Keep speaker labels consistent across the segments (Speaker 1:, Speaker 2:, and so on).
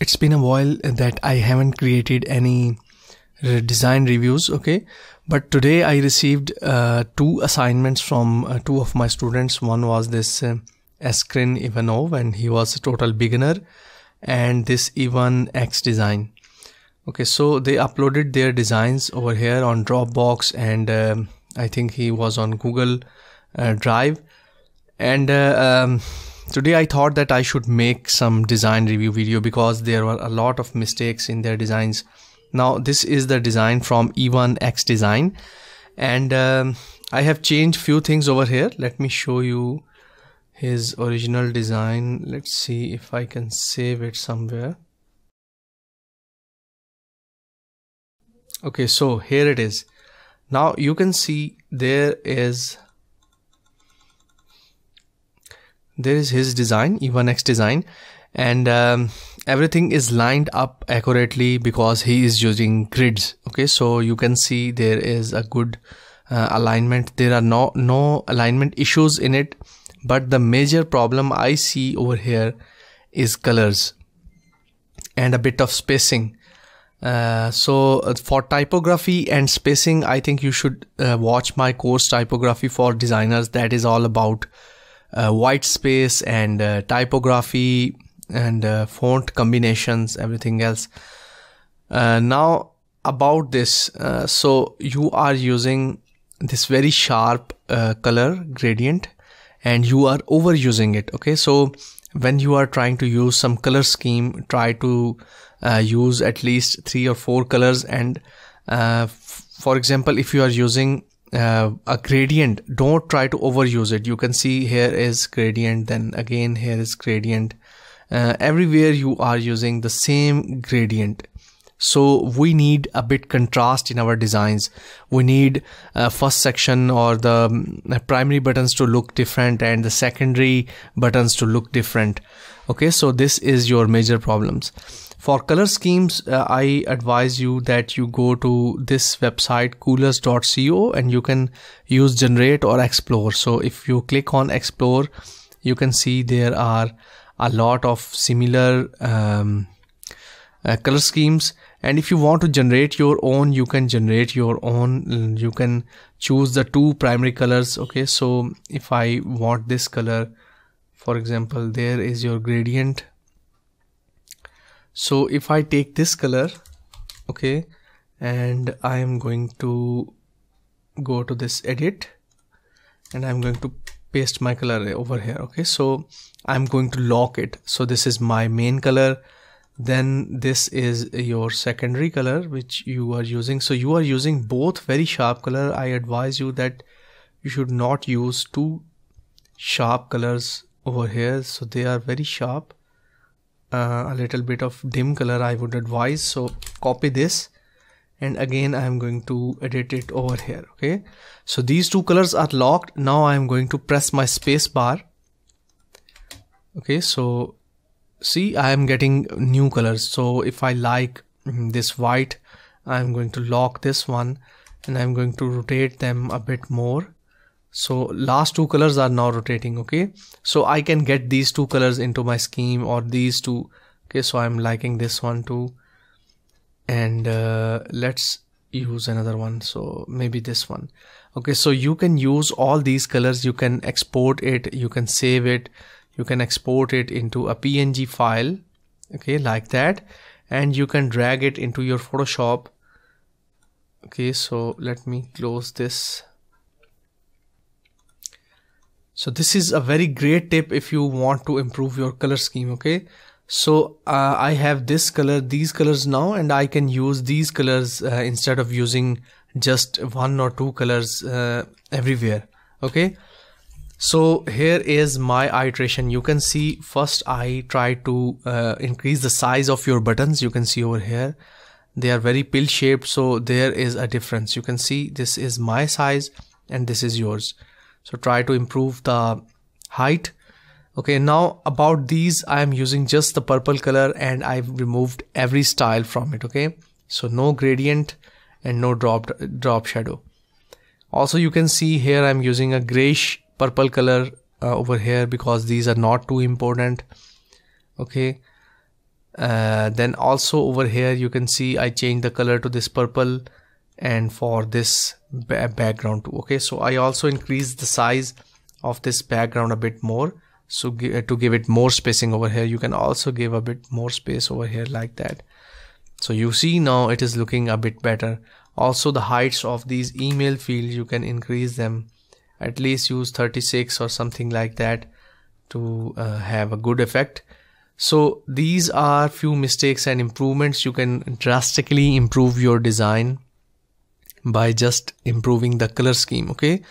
Speaker 1: It's been a while that I haven't created any design reviews, okay, but today I received two assignments from two of my students. One was this Eskrin Ivanov, and he was a total beginner, and this Ivan X design. Okay, so they uploaded their designs over here on Dropbox, and I think he was on Google Drive, and today I thought that I should make some design review video because there were a lot of mistakes in their designs. Now this is the design from Ivan X design, and I have changed few things over here. Let me show you his original design. Let's see if I can save it somewhere. Okay, so here it is. Now you can see there is his design, Ivan X design, and everything is lined up accurately because he is using grids. Okay, so you can see there is a good alignment. There are no alignment issues in it, but the major problem I see over here is colors and a bit of spacing. So for typography and spacing, I think you should watch my course Typography for Designers. That is all about white space and typography and font combinations, everything else. Now about this, so you are using this very sharp color gradient and you are overusing it. Okay, so when you are trying to use some color scheme, try to use at least 3 or 4 colors, and for example, if you are using a gradient, don't try to overuse it. You can see here is gradient, then again here is gradient. Everywhere you are using the same gradient. So we need a bit contrast in our designs. We need first section or the primary buttons to look different and the secondary buttons to look different. Okay, so this is your major problems. For color schemes, I advise you that you go to this website coolers.co and you can use generate or explore. So if you click on explore, you can see there are a lot of similar color schemes, and if you want to generate your own, you can generate your own. You can choose the 2 primary colors. Okay, so if I want this color, for example, there is your gradient. So if I take this color, okay, and I am going to go to this edit and I'm going to paste my color over here. Okay, so I'm going to lock it. So this is my main color, then this is your secondary color which you are using. So you are using both very sharp color. I advise you that you should not use 2 sharp colors over here, so they are very sharp. A little bit of dim color I would advise. So copy this and again I am going to edit it over here. Okay, so these 2 colors are locked. Now I am going to press my space bar. Okay, so see, I am getting new colors. So if I like this white, I am going to lock this one and I'm going to rotate them a bit more. So last 2 colors are now rotating. Okay, so I can get these 2 colors into my scheme or these 2. Okay, so I'm liking this one too, and let's use another one, so maybe this one. Okay, so you can use all these colors. You can export it, you can save it, you can export it into a PNG file, okay, like that, and you can drag it into your Photoshop. Okay, so let me close this. So this is a very great tip if you want to improve your color scheme. Okay, so I have this color, these colors now, and I can use these colors instead of using just 1 or 2 colors everywhere. Okay, so here is my iteration. You can see first I try to increase the size of your buttons. You can see over here they are very pill shaped, so there is a difference. You can see this is my size and this is yours. So try to improve the height. Okay, now about these, I am using just the purple color and I've removed every style from it. Okay, so no gradient and no drop shadow. Also you can see here I'm using a grayish purple color over here because these are not too important. Okay, Then also over here you can see I changed the color to this purple, and for this background too. Okay, so I also increased the size of this background a bit more, so to give it more spacing over here. You can also give a bit more space over here like that. So you see now it is looking a bit better. Also the heights of these email fields, you can increase them, at least use 36 or something like that to have a good effect. So these are few mistakes and improvements. You can drastically improve your design by just improving the color scheme. Okay,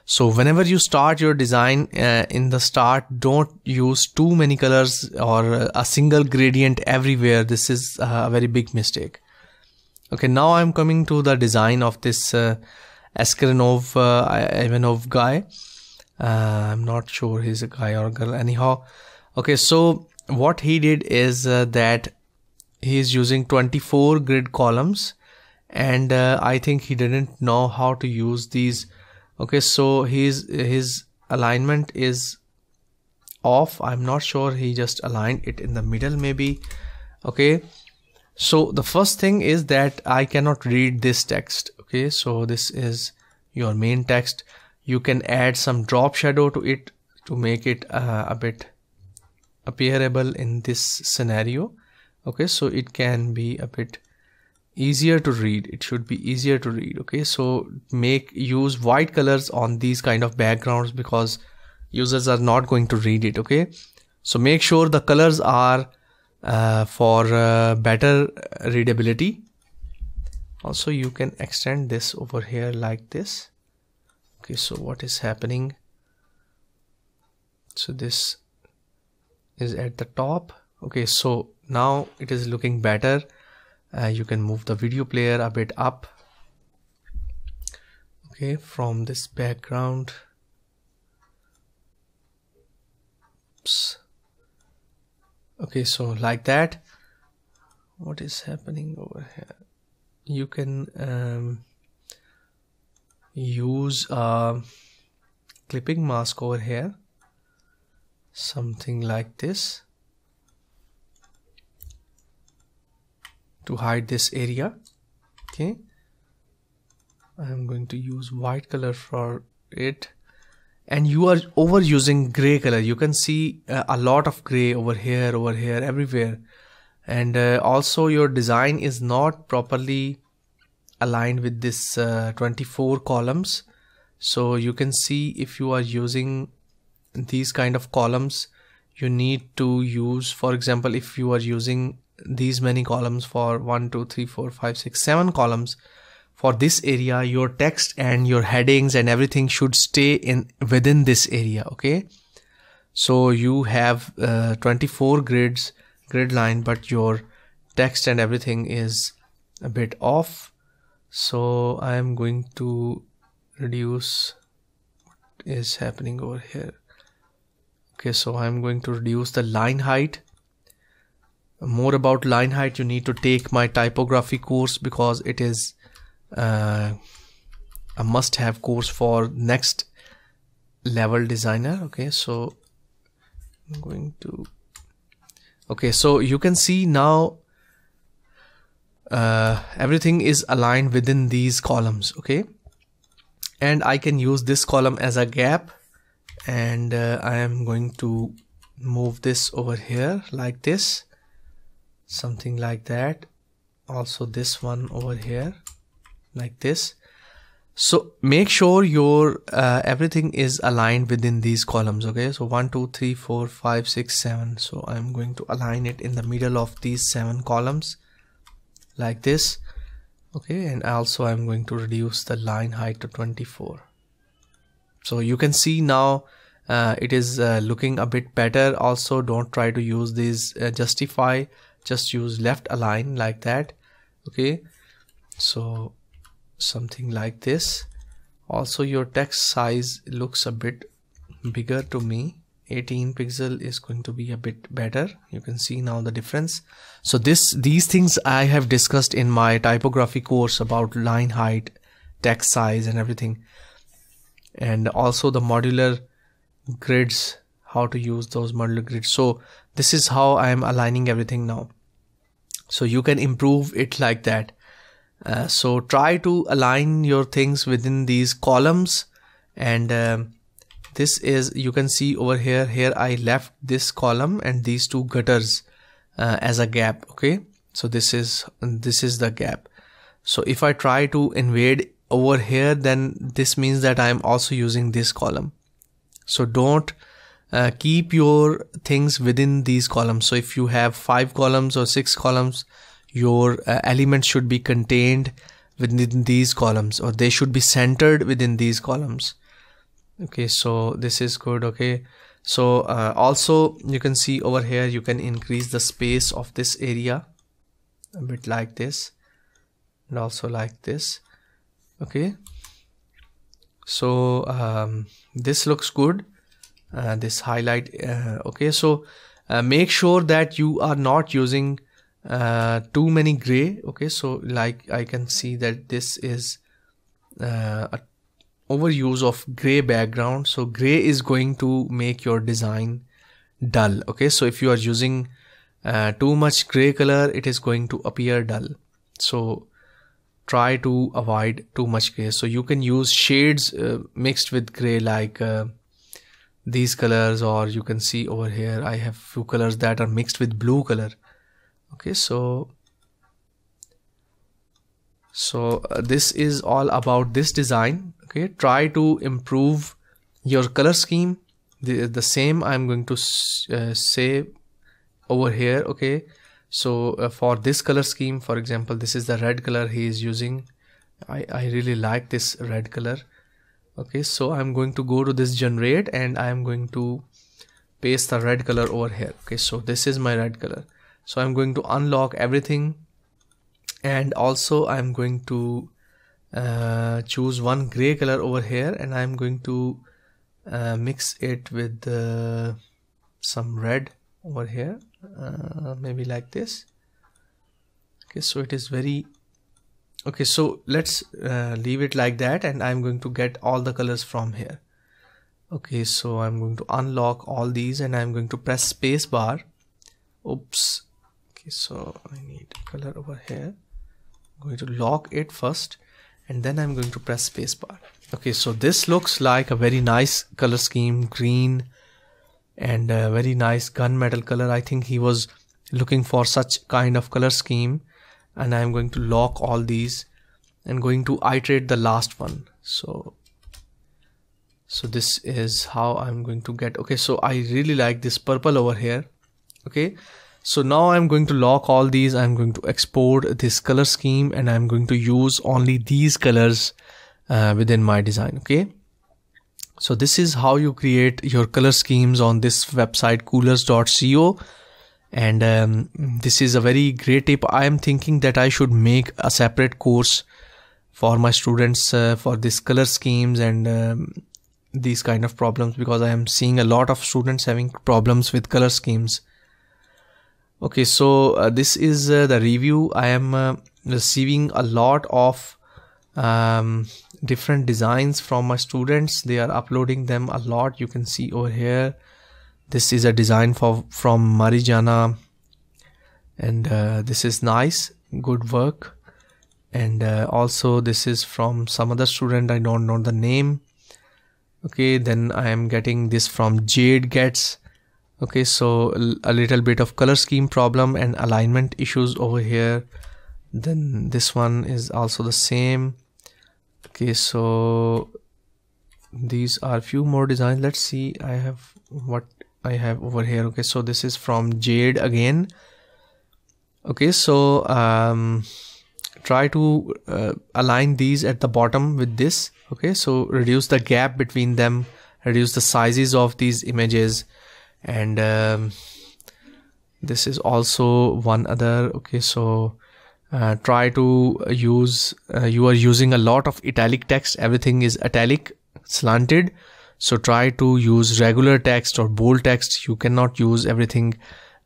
Speaker 1: so whenever you start your design, in the start, don't use too many colors or a single gradient everywhere. This is a very big mistake. Okay, now I'm coming to the design of this Askeranov Ivanov guy. I'm not sure he's a guy or a girl, anyhow. Okay, so what he did is that he is using 24 grid columns, and I think he didn't know how to use these. Okay, so his alignment is off. I'm not sure, he just aligned it in the middle maybe. Okay, so the first thing is that I cannot read this text. Okay, so this is your main text. You can add some drop shadow to it to make it a bit appearable in this scenario. Okay, so it can be a bit easier to read. It should be easier to read. Okay, so use white colors on these kind of backgrounds because users are not going to read it. Okay, so make sure the colors are for better readability. Also you can extend this over here like this. Okay, so what is happening? So this is at the top. Okay, so now it is looking better. You can move the video player a bit up. Okay, from this background. Oops. Okay, so like that. What is happening over here? You can use a clipping mask over here, something like this, to hide this area. Okay, I'm going to use white color for it, and you are overusing gray color. You can see a lot of gray over here, everywhere, and also your design is not properly aligned with this 24 columns. So you can see if you are using these kind of columns, you need to use, for example, if you are using these many columns for 1 2 3 4 5 6 7 columns for this area, your text and your headings and everything should stay within this area. Okay, so you have 24 grid line, but your text and everything is a bit off. So I am going to reduce what is happening over here. Okay, so I'm going to reduce the line height. More about line height, you need to take my typography course because it is a must-have course for next level designer. Okay, so I'm going to, okay, so you can see now everything is aligned within these columns. Okay, and I can use this column as a gap, and I am going to move this over here like this, something like that. Also this one over here like this. So make sure your everything is aligned within these columns. Okay, so 1 2 3 4 5 6 7. So I'm going to align it in the middle of these 7 columns like this. Okay, and also I'm going to reduce the line height to 24. So you can see now it is looking a bit better. Also don't try to use these justify, just use left align like that. Okay, so something like this. Also your text size looks a bit bigger to me. 18 pixel is going to be a bit better. You can see now the difference. So these things I have discussed in my typography course about line height, text size and everything, and also the modular grids, how to use those modular grids. So this is how I am aligning everything now. So you can improve it like that. So try to align your things within these columns, and this is, you can see over here I left this column and these two gutters as a gap. Okay, so this is the gap. So if I try to invade over here, then this means that I am also using this column. So don't keep your things within these columns. So if you have 5 columns or 6 columns, your elements should be contained within these columns, or they should be centered within these columns. Okay, so this is good. Okay, so also you can see over here, you can increase the space of this area a bit like this, and also like this. Okay, so this looks good, this highlight. Okay, so make sure that you are not using too many gray. Okay, so like I can see that this is a overuse of gray background. So gray is going to make your design dull. Okay, so if you are using too much gray color, it is going to appear dull. So try to avoid too much gray. So you can use shades mixed with gray, like these colors, or you can see over here I have few colors that are mixed with blue color. Okay, so this is all about this design. Okay, try to improve your color scheme. The same I'm going to say over here. Okay, so for this color scheme, for example, this is the red color he is using. I really like this red color. Okay, so I'm going to go to this generate, and I'm going to paste the red color over here. Okay, so this is my red color. So I'm going to unlock everything, and also I'm going to choose one gray color over here, and I'm going to mix it with some red over here, maybe like this. Okay, so it is very okay, so let's leave it like that, and I'm going to get all the colors from here. Okay, so I'm going to unlock all these, and I'm going to press space bar. Oops. Okay, so I need color over here. I'm going to lock it first, and then I'm going to press space bar. Okay, so this looks like a very nice color scheme, green and a very nice gunmetal color. I think he was looking for such kind of color scheme, and I'm going to lock all these and going to iterate the last one. So this is how I'm going to get. Okay, so I really like this purple over here. Okay, so now I'm going to lock all these. I'm going to export this color scheme, and I'm going to use only these colors within my design. Okay, so this is how you create your color schemes on this website coolers.co. And this is a very great tip. I am thinking that I should make a separate course for my students for this color schemes and these kind of problems, because I am seeing a lot of students having problems with color schemes. Okay, so this is the review. I am receiving a lot of different designs from my students. They are uploading them a lot. You can see over here, this is a design from Marijana, and this is nice, good work. And also this is from some other student, I don't know the name. Okay, then I am getting this from Jade Gets. Okay, so a little bit of color scheme problem and alignment issues over here. Then this one is also the same. Okay, so these are few more designs. Let's see, I have what I have over here. Okay, so this is from Jade again. Okay, so try to align these at the bottom with this. Okay, so reduce the gap between them, reduce the sizes of these images, and this is also one other. Okay, so try to use you are using a lot of italic text. Everything is italic, slanted, so try to use regular text or bold text. You cannot use everything.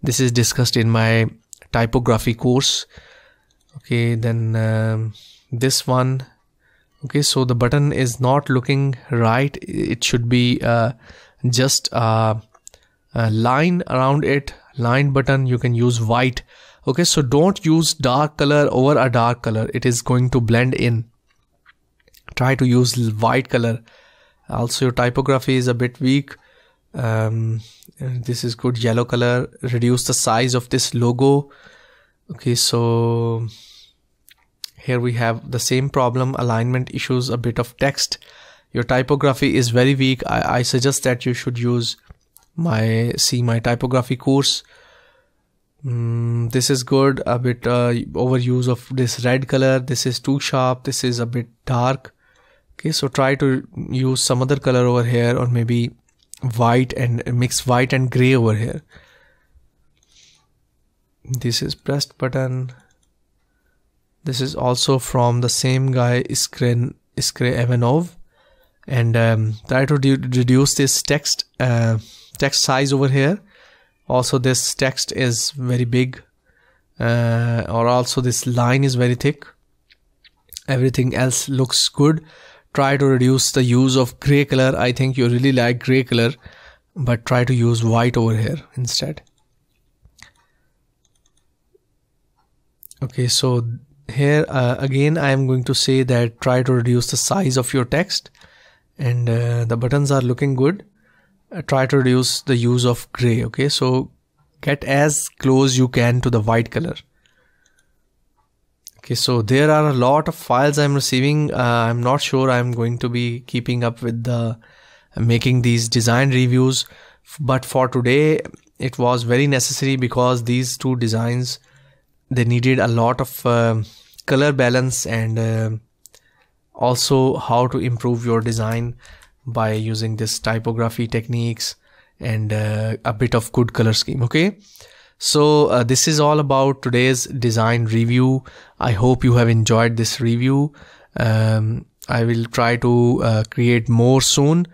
Speaker 1: This is discussed in my typography course. Okay, then this one. Okay, so the button is not looking right. It should be just a line around it, line button. You can use white Okay, so don't use dark color over a dark color. It is going to blend in. Try to use white color. Also, your typography is a bit weak. This is good yellow color. Reduce the size of this logo. Okay, so here we have the same problem, alignment issues, a bit of text. Your typography is very weak. I suggest that you should use my typography course. This is good. A bit overuse of this red color. This is too sharp. This is a bit dark. Okay, so try to use some other color over here, or maybe white, and mix white and gray over here. This is pressed button. This is also from the same guy, Iskre Ivanov, and try to reduce this text size over here. Also, this text is very big, or also this line is very thick. Everything else looks good. Try to reduce the use of gray color. I think you really like gray color, but try to use white over here instead. Okay, so here again I am going to say that try to reduce the size of your text, and the buttons are looking good. Try to reduce the use of gray. Okay, so get as close you can to the white color. Okay, so there are a lot of files I'm receiving. I'm not sure I'm going to be keeping up with the making these design reviews, but for today it was very necessary because these two designs, they needed a lot of color balance, and also how to improve your design by using this typography techniques and a bit of good color scheme. Okay, so this is all about today's design review. I hope you have enjoyed this review. I will try to create more soon.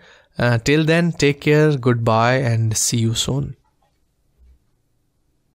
Speaker 1: Till then, take care, goodbye, and see you soon.